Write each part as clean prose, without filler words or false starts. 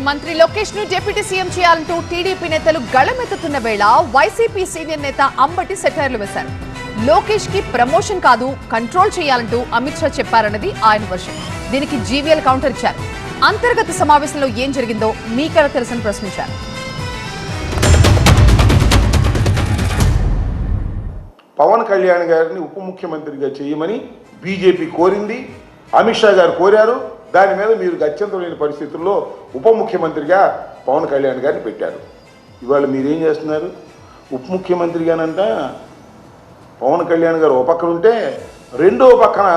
మంత్రి లోకేష్ ను deputy CM చేయాలంటూ టీడీపీ నేతలు గళమెత్తుతున్న వేళ వైసీపీ సీనియర్ నేత అంబటి సెటైర్లు వేశారు. లోకేష్ కి ప్రమోషన్ కాదు కంట్రోల్ చేయాలంటూ అమిత్ షా చెప్పారన్నది ఆయన వర్షన్. దీనికి జీవీఎల్ కౌంటర్ ఇచ్చారు. అంతర్గత సమావేశంలో ఏం జరిగిందో మీకెలా తెలుసని ప్రశ్నించారు. పవన్ కళ్యాణ్ గారిని ఉప ముఖ్యమంత్రిగా చేయమని బీజేపీ కోరింది, అమిత్ షా గారు కోరారు. దాని మీద మీరు గత్యంతరం లేని పరిస్థితుల్లో ఉప ముఖ్యమంత్రిగా పవన్ కళ్యాణ్ గారిని పెట్టారు. ఇవాళ మీరేం చేస్తున్నారు? ఉప ముఖ్యమంత్రిగానంట పవన్ కళ్యాణ్ గారు ఒక పక్కన ఉంటే రెండో పక్కన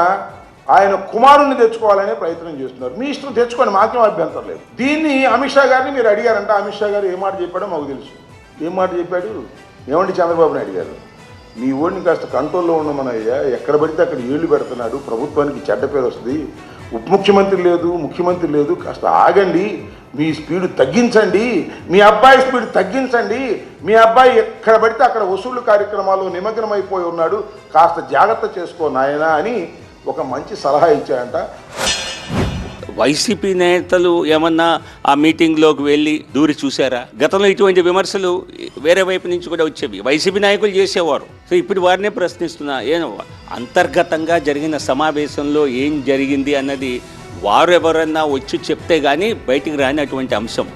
ఆయన కుమారుణ్ణి తెచ్చుకోవాలనే ప్రయత్నం చేస్తున్నారు. మీ ఇష్టం తెచ్చుకోండి, మాత్రం అభ్యంతరం లేదు. దీన్ని అమిత్ షా గారిని మీరు అడిగారంట. అమిత్ షా గారు ఏ మాట చెప్పాడో మాకు తెలుసు. ఏం మాట చెప్పాడు? ఏమండి చంద్రబాబు నాయుడు గారు, మీ ఓడిని కాస్త కంట్రోల్లో ఉండమనయ్యా, ఎక్కడ పడితే అక్కడ ఏళ్లు పెడుతున్నాడు, ప్రభుత్వానికి చెడ్డ పేరు వస్తుంది, ఉప ముఖ్యమంత్రి లేదు, ముఖ్యమంత్రి లేదు, కాస్త ఆగండి, మీ స్పీడ్ తగ్గించండి, మీ అబ్బాయి స్పీడ్ తగ్గించండి, మీ అబ్బాయి ఎక్కడ పడితే అక్కడ వసూలు కార్యక్రమాల్లో నిమగ్నమైపోయి ఉన్నాడు, కాస్త జాగ్రత్త చేసుకో నాయనా అని ఒక మంచి సలహా ఇచ్చాయంట. వైసీపీ నేతలు ఏమన్నా ఆ మీటింగ్లోకి వెళ్ళి దూరి చూశారా? గతంలో ఇటువంటి విమర్శలు వేరే వైపు నుంచి కూడా వచ్చేవి, వైసీపీ నాయకులు చేసేవారు. సో ఇప్పుడు వారినే ప్రశ్నిస్తున్నా, అంతర్గతంగా జరిగిన సమావేశంలో ఏం జరిగింది అన్నది వారు ఎవరన్నా వచ్చి చెప్తే కానీ బయటికి రాని అటువంటి అంశం.